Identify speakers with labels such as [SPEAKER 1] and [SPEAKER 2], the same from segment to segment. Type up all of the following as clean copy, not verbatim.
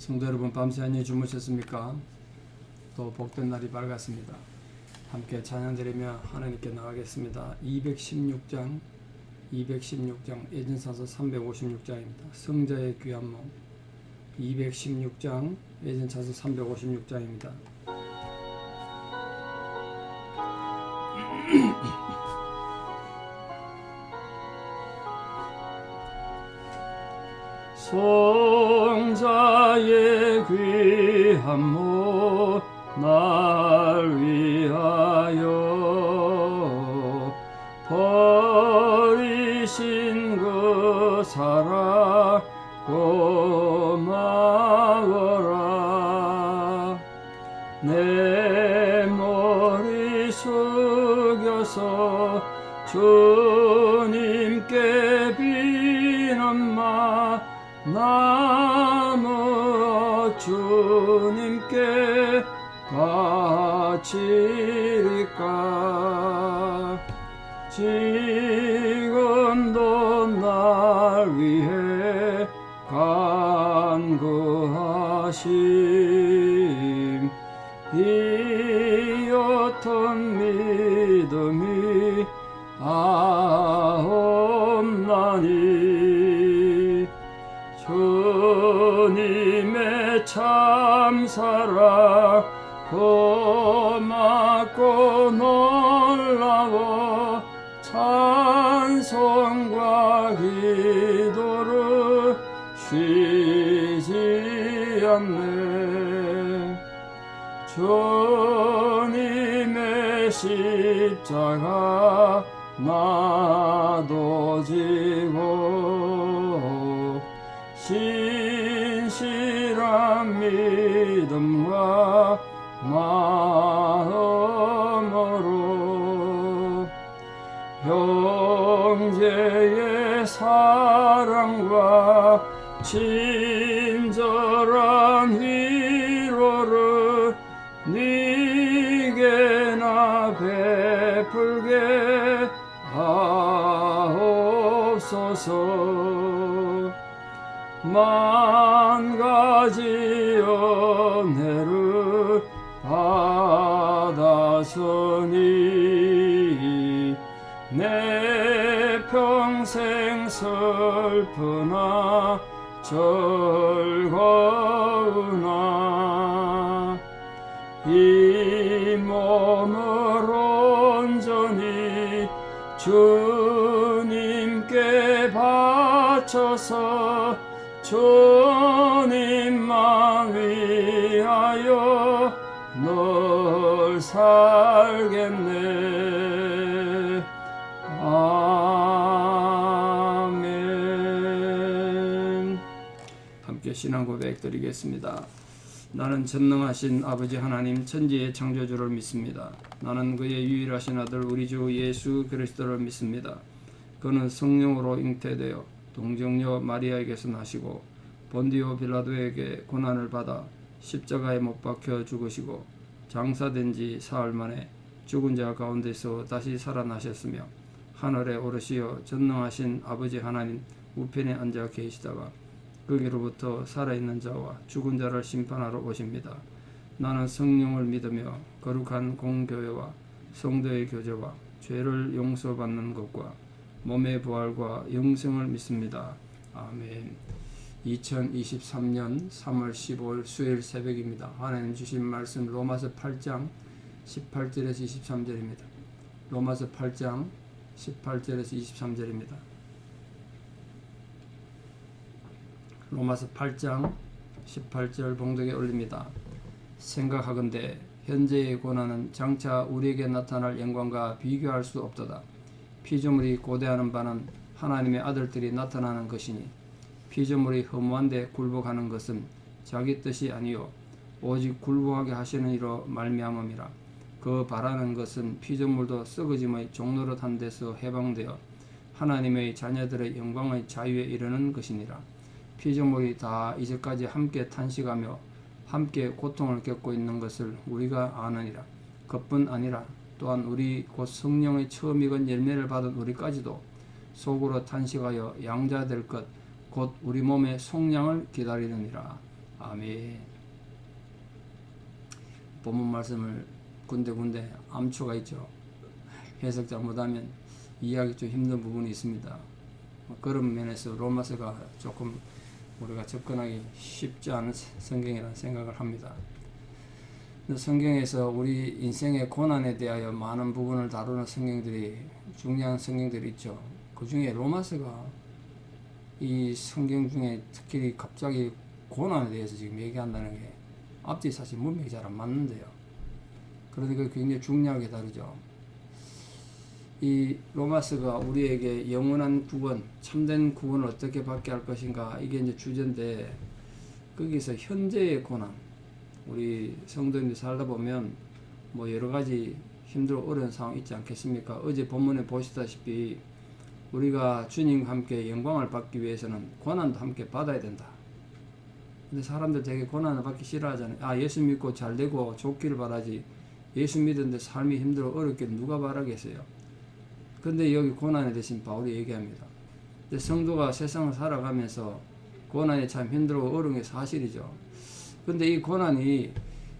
[SPEAKER 1] 성도 여러분, 밤새 안녕히 주무셨습니까? 또 복된 날이 밝았습니다. 함께 찬양 드리며 하나님께 나가겠습니다. 216장 예전사서 356장입니다. 성자의 귀한 몸 216장 예전사서 356장입니다. 성자의 귀한 몸 날 위하여 버리신 그 사랑 고마워라. 내 머리 숙여서 주님께 비는마 나무 주님께 바치리까. 지금도 날 위해 간구하심 이 어떤 믿음이 없나니. 주님의 참사랑 고맙고 놀라워 찬송과 기도를 쉬지 않네. 주님의 십자가 나도 지고 신실한 믿음과 마음으로 형제의 사랑과 친절한 위로를 네게 나 베풀게 하옵소서. 만 가지 은혜를 받았으니 내 평생 슬프나 즐거우나 이 몸을 온전히 주님께 바쳐서 주님만 위하여 늘 살겠네. 아멘. 함께 신앙 고백 드리겠습니다. 나는 전능하신 아버지 하나님 천지의 창조주를 믿습니다. 나는 그의 유일하신 아들 우리 주 예수 그리스도를 믿습니다. 그는 성령으로 잉태되어 동정녀 마리아에게서 나시고 본디오 빌라도에게 고난을 받아 십자가에 못 박혀 죽으시고 장사된 지 사흘 만에 죽은 자 가운데서 다시 살아나셨으며 하늘에 오르시어 전능하신 아버지 하나님 우편에 앉아 계시다가 거기로부터 살아있는 자와 죽은 자를 심판하러 오십니다. 나는 성령을 믿으며 거룩한 공교회와 성도의 교제와 죄를 용서받는 것과 몸의 부활과 영생을 믿습니다. 아멘. 2023년 3월 15일 수요일 새벽입니다. 하나님 주신 말씀 로마서 8장 18절에서 23절입니다. 로마서 8장 18절에서 23절입니다. 로마서 8장 18절 봉독에 올립니다. 생각하건대 현재의 고난은 장차 우리에게 나타날 영광과 비교할 수 없도다. 피조물이 고대하는 바는 하나님의 아들들이 나타나는 것이니 피조물이 허무한데 굴복하는 것은 자기 뜻이 아니요 오직 굴복하게 하시는 이로 말미암음이라. 그 바라는 것은 피조물도 썩어짐의 종노릇한 데서 해방되어 하나님의 자녀들의 영광의 자유에 이르는 것이니라. 피조물이 다 이제까지 함께 탄식하며 함께 고통을 겪고 있는 것을 우리가 아느니라. 그뿐 아니라 또한 우리 곧 성령의 처음 익은 열매를 받은 우리까지도 속으로 탄식하여 양자될 것 곧 우리 몸의 속량을 기다리느니라. 아멘. 본문 말씀을 군데군데 암초가 있죠. 해석 잘못하면 이해하기 좀 힘든 부분이 있습니다. 그런 면에서 로마서가 조금 우리가 접근하기 쉽지 않은 성경이라는 생각을 합니다. 성경에서 우리 인생의 고난에 대하여 많은 부분을 다루는 성경들이, 중요한 성경들이 있죠. 그 중에 로마서가 이 성경 중에 특히 갑자기 고난에 대해서 지금 얘기한다는 게 앞뒤 사실 문맥이 잘 안 맞는데요. 그러니까 굉장히 중요하게 다루죠. 이 로마서가 우리에게 영원한 구원, 참된 구원을 어떻게 받게 할 것인가, 이게 이제 주제인데, 거기서 현재의 고난, 우리 성도님들 살다 보면 뭐 여러 가지 힘들고 어려운 상황 있지 않겠습니까? 어제 본문에 보시다시피 우리가 주님과 함께 영광을 받기 위해서는 고난도 함께 받아야 된다. 근데 사람들 되게 고난을 받기 싫어하잖아요. 아, 예수 믿고 잘 되고 좋기를 바라지, 예수 믿었는데 삶이 힘들어 어렵게 누가 바라겠어요. 근데 여기 고난에 대신 바울이 얘기합니다. 근데 성도가 세상을 살아가면서 고난이 참 힘들고 어려운 게 사실이죠. 근데 이 고난이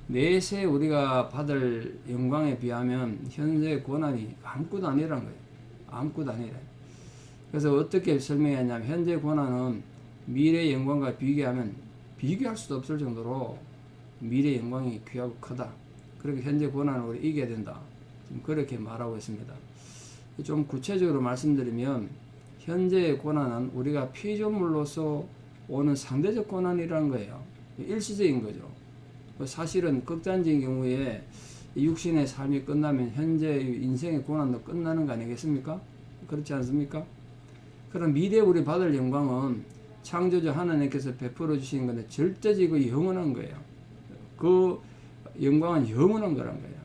[SPEAKER 1] 내세 우리가 받을 영광에 비하면 현재의 고난이 아무것도 아니라는 거예요. 아무것도 아니라. 그래서 어떻게 설명했냐면, 현재 고난은 미래의 영광과 비교하면 비교할 수도 없을 정도로 미래의 영광이 귀하고 크다. 그렇게 현재 고난을 우리 이겨야 된다. 지금 그렇게 말하고 있습니다. 좀 구체적으로 말씀드리면, 현재의 고난은 우리가 피조물로서 오는 상대적 고난이라는 거예요. 일시적인 거죠. 사실은 극단적인 경우에 육신의 삶이 끝나면 현재 인생의 고난도 끝나는 거 아니겠습니까? 그렇지 않습니까? 그럼 미래에 우리 받을 영광은 창조주 하나님께서 베풀어 주신 건데 절대적이고 영원한 거예요. 그 영광은 영원한 거란 거예요.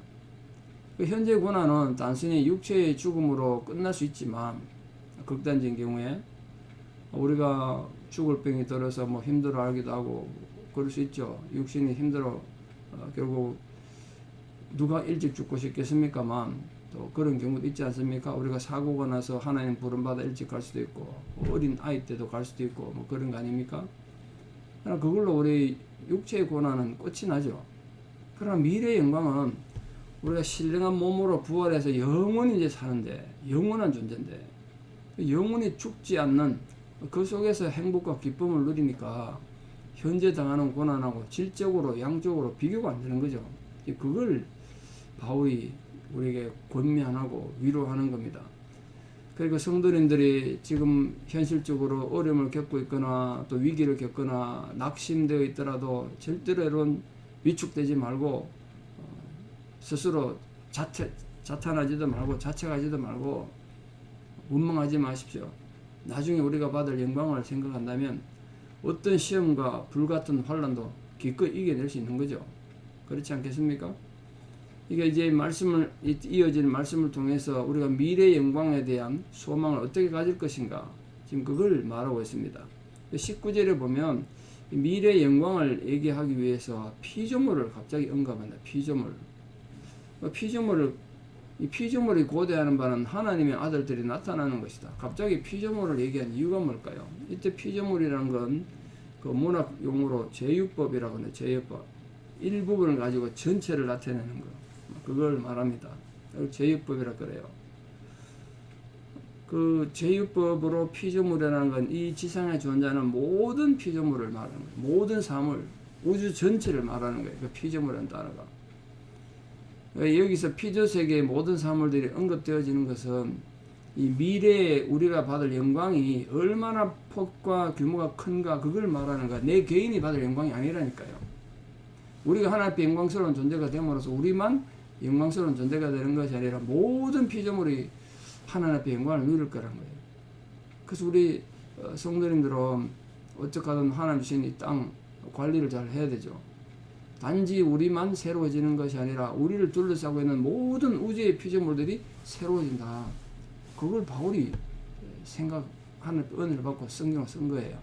[SPEAKER 1] 그 현재 고난은 단순히 육체의 죽음으로 끝날 수 있지만, 극단적인 경우에 우리가 죽을 병이 들어서 뭐 힘들어 하기도 하고 그럴 수 있죠. 육신이 힘들어 결국 누가 일찍 죽고 싶겠습니까만, 또 그런 경우도 있지 않습니까? 우리가 사고가 나서 하나님 부름받아 일찍 갈 수도 있고, 어린 아이 때도 갈 수도 있고, 뭐 그런 거 아닙니까? 그러나 그걸로 우리 육체의 고난은 끝이 나죠. 그러나 미래의 영광은 우리가 신령한 몸으로 부활해서 영원히 이제 사는데, 영원한 존재인데, 영원히 죽지 않는 그 속에서 행복과 기쁨을 누리니까 현재 당하는 고난하고 질적으로 양적으로 비교가 안 되는 거죠. 그걸 바울이 우리에게 권면하고 위로하는 겁니다. 그리고 성도님들이 지금 현실적으로 어려움을 겪고 있거나 또 위기를 겪거나 낙심되어 있더라도 절대로 이런 위축되지 말고 스스로 자탄하지도 말고 자책하지도 말고 원망하지 마십시오. 나중에 우리가 받을 영광을 생각한다면 어떤 시험과 불같은 환난도 기꺼이 이겨낼 수 있는 거죠. 그렇지 않겠습니까? 이게 이제 말씀을, 이어지는 말씀을 통해서 우리가 미래의 영광에 대한 소망을 어떻게 가질 것인가, 지금 그걸 말하고 있습니다. 19절에 보면 미래의 영광을 얘기하기 위해서 피조물을 갑자기 언급한다. 이 피조물이 고대하는 바는 하나님의 아들들이 나타나는 것이다. 갑자기 피조물을 얘기한 이유가 뭘까요? 이때 피조물이라는 건 그 문학 용어로 제유법이라고 하는데, 제유법. 일부분을 가지고 전체를 나타내는 거. 그걸 말합니다. 제유법이라 그래요. 그 제유법으로 피조물이라는 건 이 지상에 존재하는 모든 피조물을 말하는 거예요. 모든 사물, 우주 전체를 말하는 거예요. 그 피조물이라는 단어가. 여기서 피조세계의 모든 사물들이 언급되어지는 것은 이 미래에 우리가 받을 영광이 얼마나 폭과 규모가 큰가, 그걸 말하는 거야. 내 개인이 받을 영광이 아니라니까요. 우리가 하나님 앞에 영광스러운 존재가 됨으로써 우리만 영광스러운 존재가 되는 것이 아니라 모든 피조물이 하나님 앞에 영광을 누릴 거란 거예요. 그래서 우리 성도님들은 어떻게든 하나님 주신 이 땅 관리를 잘 해야 되죠. 단지 우리만 새로워지는 것이 아니라 우리를 둘러싸고 있는 모든 우주의 피조물들이 새로워진다. 그걸 바울이 생각하는 은혜를 받고 성경을 쓴 거예요.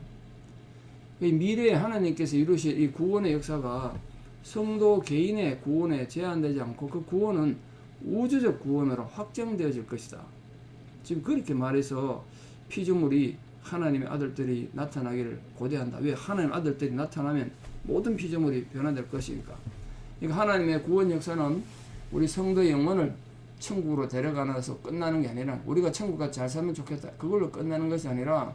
[SPEAKER 1] 이 미래에 하나님께서 이루실 이 구원의 역사가 성도 개인의 구원에 제한되지 않고 그 구원은 우주적 구원으로 확정되어질 것이다. 지금 그렇게 말해서 피조물이 하나님의 아들들이 나타나기를 고대한다. 왜? 하나님의 아들들이 나타나면 모든 피조물이 변화될 것이니까. 그러니까 하나님의 구원 역사는 우리 성도의 영혼을 천국으로 데려가서 끝나는 게 아니라, 우리가 천국같이 잘 살면 좋겠다 그걸로 끝나는 것이 아니라,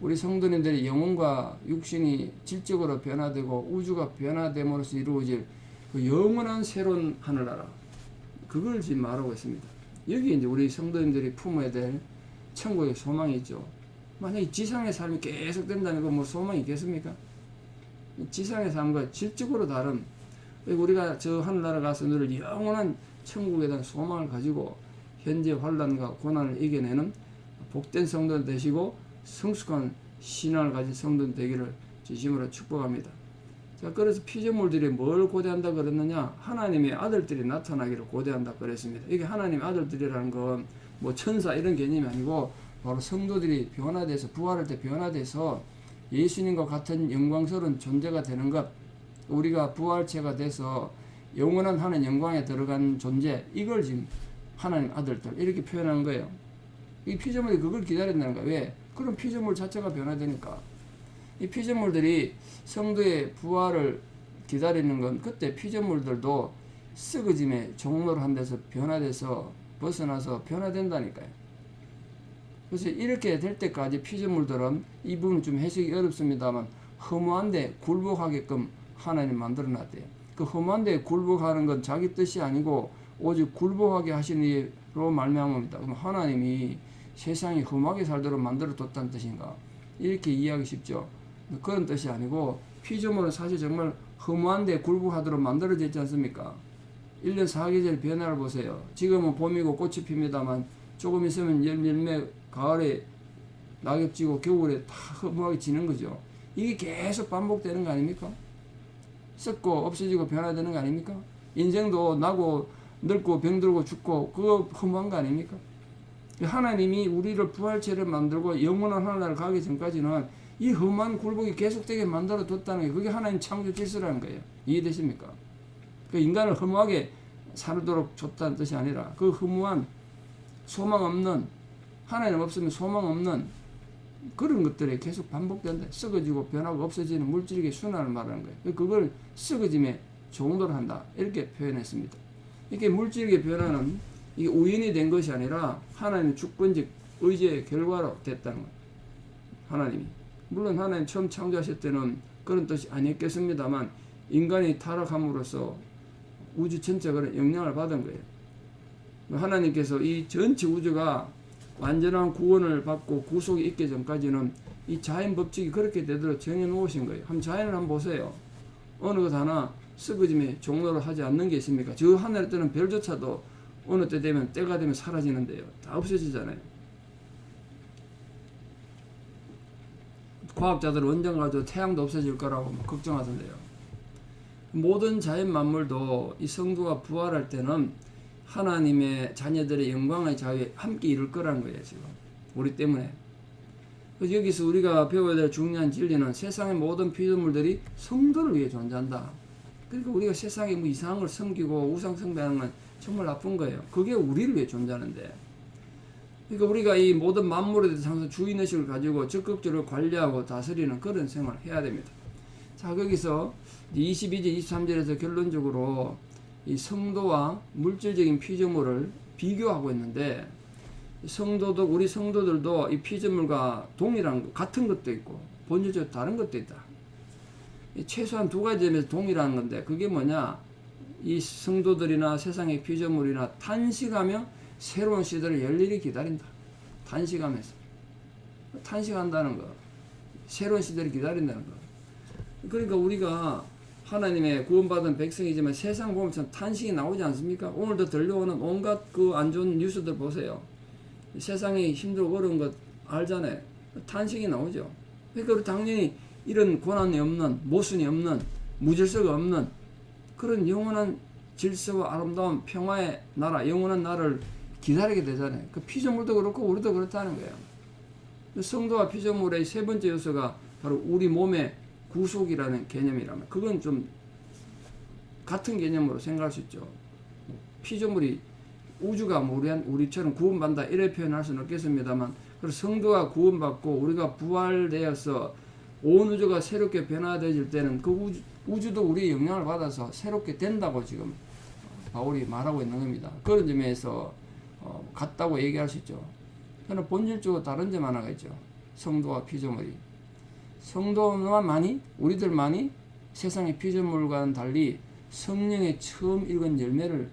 [SPEAKER 1] 우리 성도님들의 영혼과 육신이 질적으로 변화되고 우주가 변화됨으로써 이루어질 그 영원한 새로운 하늘나라, 그걸 지금 말하고 있습니다. 여기 이제 우리 성도님들이 품어야 될 천국의 소망이 있죠. 만약에 지상의 삶이 계속 된다면 그 뭐 소망이 있겠습니까? 지상의 삶과 질적으로 다른, 우리가 저 하늘나라 가서 늘 영원한 천국에 대한 소망을 가지고 현재 환난과 고난을 이겨내는 복된 성도 되시고 성숙한 신앙을 가진 성도 되기를 진심으로 축복합니다. 자, 그래서 피조물들이 뭘 고대한다 그랬느냐? 하나님의 아들들이 나타나기를 고대한다 그랬습니다. 이게 하나님의 아들들이라는 건 뭐 천사 이런 개념이 아니고 바로 성도들이 변화돼서, 부활할 때 변화돼서 예수님과 같은 영광스러운 존재가 되는 것, 우리가 부활체가 돼서 영원한 하나님 영광에 들어간 존재, 이걸 지금 하나님 아들들 이렇게 표현하는 거예요. 이 피조물이 그걸 기다린다는 거예요. 왜? 그럼 피조물 자체가 변화되니까. 이 피조물들이 성도의 부활을 기다리는 건 그때 피조물들도 썩어짐의 종로를 한 데서 변화돼서 벗어나서 변화된다니까요. 그래서 이렇게 될 때까지 피조물들은, 이 부분은 좀 해석이 어렵습니다만, 허무한데 굴복하게끔 하나님 만들어 놨대요. 그 허무한데 굴복하는 건 자기 뜻이 아니고 오직 굴복하게 하시는 이로 말미암습니다. 그럼 하나님이 세상이 험하게 살도록 만들어 뒀다는 뜻인가? 이렇게 이해하기 쉽죠. 그런 뜻이 아니고, 피조물은 사실 정말 허무한데 굴복하도록 만들어져 있지 않습니까? 1년 4계절 변화를 보세요. 지금은 봄이고 꽃이 핍니다만 조금 있으면 열매, 가을에 낙엽 지고 겨울에 다 허무하게 지는 거죠. 이게 계속 반복되는 거 아닙니까? 썩고 없어지고 변화되는 거 아닙니까? 인생도 나고 늙고 병들고 죽고 그거 허무한 거 아닙니까? 하나님이 우리를 부활체를 만들고 영원한 하늘나라를 가기 전까지는 이 험한 굴복이 계속되게 만들어 뒀다는 게, 그게 하나님 창조 질서라는 거예요. 이해되십니까? 그 인간을 허무하게 살도록 줬다는 뜻이 아니라, 그 허무한 소망 없는, 하나님 없으면 소망 없는 그런 것들이 계속 반복된다. 썩어지고 변하고 없어지는 물질의 순환을 말하는 거예요. 그걸 썩어짐의 종도를 한다, 이렇게 표현했습니다. 이게 물질의 변화는 이게 우연이 된 것이 아니라 하나님의 주권적 의지의 결과로 됐다는 거예요. 하나님이, 물론 하나님 처음 창조하실 때는 그런 뜻이 아니었겠습니다만, 인간이 타락함으로써 우주 전체가 영향을 받은 거예요. 하나님께서 이 전체 우주가 완전한 구원을 받고 구속이 있기 전까지는 이 자연 법칙이 그렇게 되도록 정해놓으신 거예요. 한번 자연을 한번 보세요. 어느 것 하나 썩어짐의 종로를 하지 않는 게 있습니까? 저 하늘에 뜨는 별조차도 어느 때 되면, 때가 되면 사라지는데요. 다 없어지잖아요. 과학자들은 원전 가지고 태양도 없어질 거라고 걱정하던데요. 모든 자연 만물도 이 성도가 부활할 때는 하나님의 자녀들의 영광의 자유에 함께 이룰 거라는 거예요. 지금 우리 때문에. 그래서 여기서 우리가 배워야 될 중요한 진리는, 세상의 모든 피조물들이 성도를 위해 존재한다. 그러니까 우리가 세상에 뭐 이상한 걸 섬기고 우상 숭배하는 건 정말 나쁜 거예요. 그게 우리를 위해 존재하는데, 그러니까 우리가 이 모든 만물에 대해서 항상 주인의식을 가지고 적극적으로 관리하고 다스리는 그런 생활을 해야 됩니다. 자, 거기서 22절, 23절에서 결론적으로 이 성도와 물질적인 피조물을 비교하고 있는데, 성도도, 우리 성도들도 이 피조물과 동일한 것, 같은 것도 있고 본질적으로 다른 것도 있다. 최소한 두 가지 점에서 동일한 건데, 그게 뭐냐? 이 성도들이나 세상의 피조물이나 탄식하며 새로운 시대를 열일히 기다린다. 탄식하면서. 탄식한다는 거, 새로운 시대를 기다린다는 거. 그러니까 우리가 하나님의 구원받은 백성이지만 세상 보면 참 탄식이 나오지 않습니까? 오늘도 들려오는 온갖 그 안 좋은 뉴스들 보세요. 세상이 힘들고 어려운 것 알잖아요. 탄식이 나오죠. 그러니까 우리 당연히 이런 고난이 없는, 모순이 없는, 무질서가 없는 그런 영원한 질서와 아름다운 평화의 나라, 영원한 나라를 기다리게 되잖아요. 그 피조물도 그렇고 우리도 그렇다는 거예요. 성도와 피조물의 세 번째 요소가 바로 우리 몸의 구속이라는 개념이라면, 그건 좀 같은 개념으로 생각할 수 있죠. 피조물이, 우주가 우리처럼 구원받는다 이렇게 표현할 수는 없겠습니다만, 그래서 성도가 구원받고 우리가 부활되어서 온 우주가 새롭게 변화되어질 때는 그 우주도 우리의 영향을 받아서 새롭게 된다고 지금 바울이 말하고 있는 겁니다. 그런 점에서 같다고 얘기할 수 있죠. 그러나 본질적으로 다른 점 하나가 있죠. 성도와 피조물이. 성도만이, 우리들만이 세상의 피조물과는 달리 성령의 처음 익은 열매를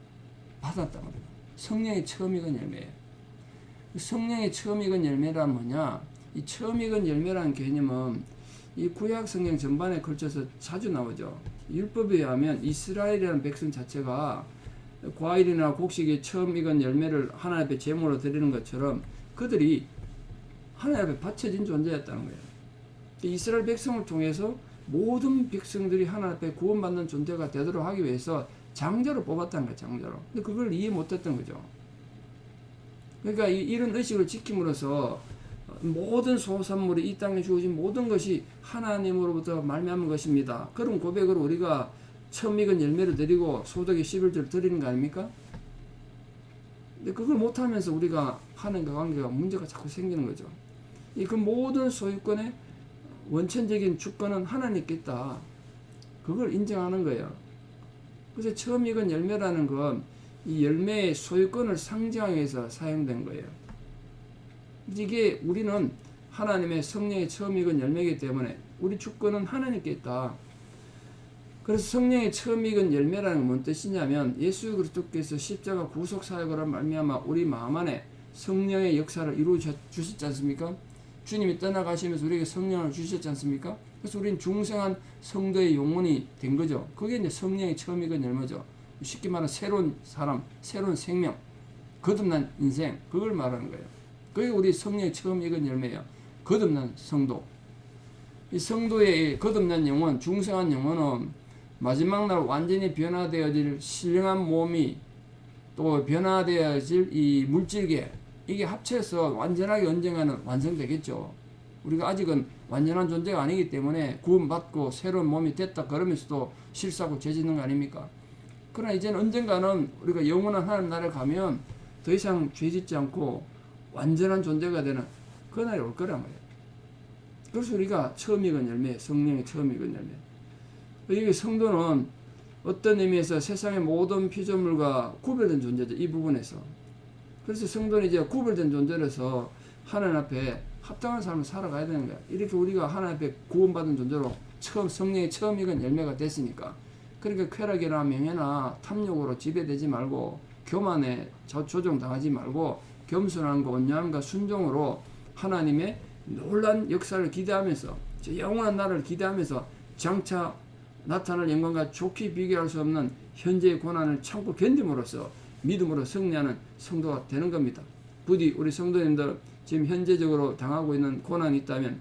[SPEAKER 1] 받았단 말이에요. 성령의 처음 익은 열매예요. 성령의 처음 익은 열매란 뭐냐? 이 처음 익은 열매라는 개념은 이 구약 성경 전반에 걸쳐서 자주 나오죠. 율법에 의하면 이스라엘이라는 백성 자체가 과일이나 곡식이 처음 익은 열매를 하나님 앞에 제물로 드리는 것처럼 그들이 하나님 앞에 바쳐진 존재였다는 거예요. 이스라엘 백성을 통해서 모든 백성들이 하나님 앞에 구원받는 존재가 되도록 하기 위해서 장자로 뽑았다는 거예요. 장자로. 근데 그걸 이해 못했던 거죠. 그러니까 이런 의식을 지킴으로써 모든 소산물이 이 땅에 주어진 모든 것이 하나님으로부터 말미암은 것입니다. 그런 고백으로 우리가 처음 익은 열매를 드리고 소득의 11조를 드리는 거 아닙니까? 근데 그걸 못하면서 우리가 하나님과 관계가 문제가 자꾸 생기는 거죠. 그 모든 소유권의 원천적인 주권은 하나님께 있다. 그걸 인정하는 거예요. 그래서 처음 익은 열매라는 건 이 열매의 소유권을 상징하기 위해서 사용된 거예요. 이게 우리는 하나님의 성령의 처음 익은 열매이기 때문에 우리 주권은 하나님께 있다. 그래서 성령의 처음 익은 열매라는 건 뭔 뜻이냐면 예수 그리스도께서 십자가 구속 사역으로 말미암아 우리 마음 안에 성령의 역사를 이루어 주셨지 않습니까? 주님이 떠나가시면서 우리에게 성령을 주셨지 않습니까? 그래서 우리는 중생한 성도의 영혼이 된 거죠. 그게 이제 성령의 처음 익은 열매죠. 쉽게 말하면 새로운 사람, 새로운 생명, 거듭난 인생, 그걸 말하는 거예요. 그게 우리 성령의 처음 익은 열매예요. 거듭난 성도. 이 성도의 거듭난 영혼, 중생한 영혼은 마지막 날 완전히 변화되어질 신령한 몸이 또 변화되어질 이 물질계, 이게 합쳐서 완전하게 언젠가는 완성되겠죠. 우리가 아직은 완전한 존재가 아니기 때문에 구원받고 새로운 몸이 됐다 그러면서도 실수하고 죄짓는 거 아닙니까? 그러나 이제는 언젠가는 우리가 영원한 하나님 나라에 가면 더 이상 죄짓지 않고 완전한 존재가 되는 그날이 올 거란 말이에요. 그래서 우리가 처음 익은 열매, 성령의 처음 익은 열매. 이게 성도는 어떤 의미에서 세상의 모든 피조물과 구별된 존재죠. 이 부분에서. 그래서 성도는 이제 구별된 존재로서 하나님 앞에 합당한 삶을 살아가야 되는 거야. 이렇게 우리가 하나님 앞에 구원받은 존재로 성령의 처음 익은 열매가 됐으니까. 그러니까 쾌락이나 명예나 탐욕으로 지배되지 말고 교만에 조종당하지 말고 겸손함과 온유함과 순종으로 하나님의 놀란 역사를 기대하면서 영원한 나라를 기대하면서 장차 나타날 영광과 좋게 비교할 수 없는 현재의 고난을 참고 견딤으로써 믿음으로 승리하는 성도가 되는 겁니다. 부디 우리 성도님들 지금 현재적으로 당하고 있는 고난이 있다면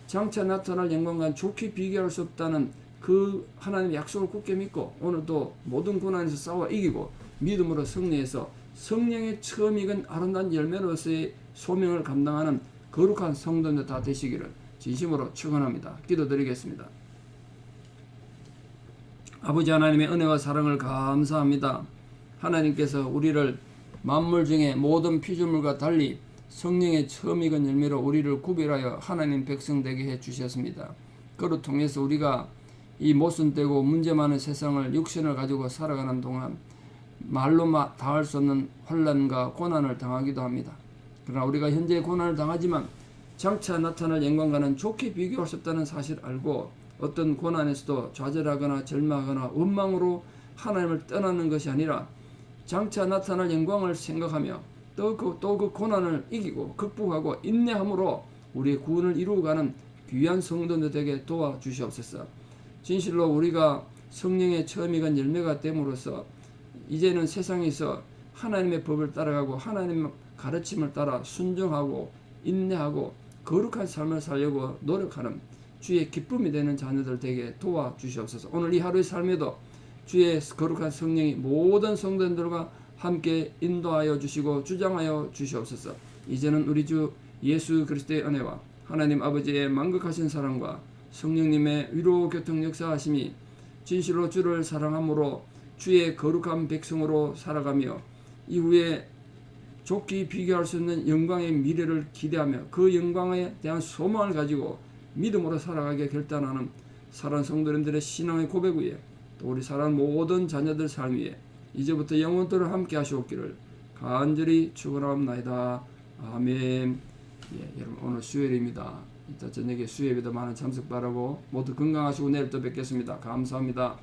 [SPEAKER 1] 장차 나타날 영광과 좋게 비교할 수 없다는 그 하나님의 약속을 굳게 믿고 오늘도 모든 고난에서 싸워 이기고 믿음으로 승리해서 성령의 처음 익은 아름다운 열매로서의 소명을 감당하는 거룩한 성도들 다 되시기를 진심으로 축원합니다. 기도드리겠습니다. 아버지 하나님의 은혜와 사랑을 감사합니다. 하나님께서 우리를 만물 중에 모든 피조물과 달리 성령의 처음 익은 열매로 우리를 구별하여 하나님 백성 되게 해 주셨습니다. 그를 통해서 우리가 이 모순되고 문제 많은 세상을 육신을 가지고 살아가는 동안 말로 다할 수 없는 환난과 고난을 당하기도 합니다. 그러나 우리가 현재 고난을 당하지만 장차 나타날 영광과는 좋게 비교할 수 없다는 사실을 알고 어떤 고난에서도 좌절하거나 절망하거나 원망으로 하나님을 떠나는 것이 아니라 장차 나타날 영광을 생각하며 또 그 고난을 이기고 극복하고 인내함으로 우리의 구원을 이루어가는 귀한 성도들에게 도와주시옵소서. 진실로 우리가 성령의 처음 익은 열매가 됨으로써 이제는 세상에서 하나님의 법을 따라가고 하나님의 가르침을 따라 순종하고 인내하고 거룩한 삶을 살려고 노력하는 주의 기쁨이 되는 자녀들 되게 도와주시옵소서. 오늘 이 하루의 삶에도 주의 거룩한 성령이 모든 성도들과 함께 인도하여 주시고 주장하여 주시옵소서. 이제는 우리 주 예수 그리스도의 은혜와 하나님 아버지의 만극하신 사랑과 성령님의 위로 교통 역사하심이 진실로 주를 사랑함으로 주의 거룩한 백성으로 살아가며 이후에 좋게 비교할 수 있는 영광의 미래를 기대하며 그 영광에 대한 소망을 가지고 믿음으로 살아가게 결단하는 사랑하는 성도님들의 신앙의 고백 위에 또 우리 사랑하는 모든 자녀들 삶 위에 이제부터 영원토록 함께 하시옵기를 간절히 축원합니다. 아멘. 예, 여러분 오늘 수요일입니다. 이따 저녁에 수요예배도 많은 참석 바라고 모두 건강하시고 내일 또 뵙겠습니다. 감사합니다.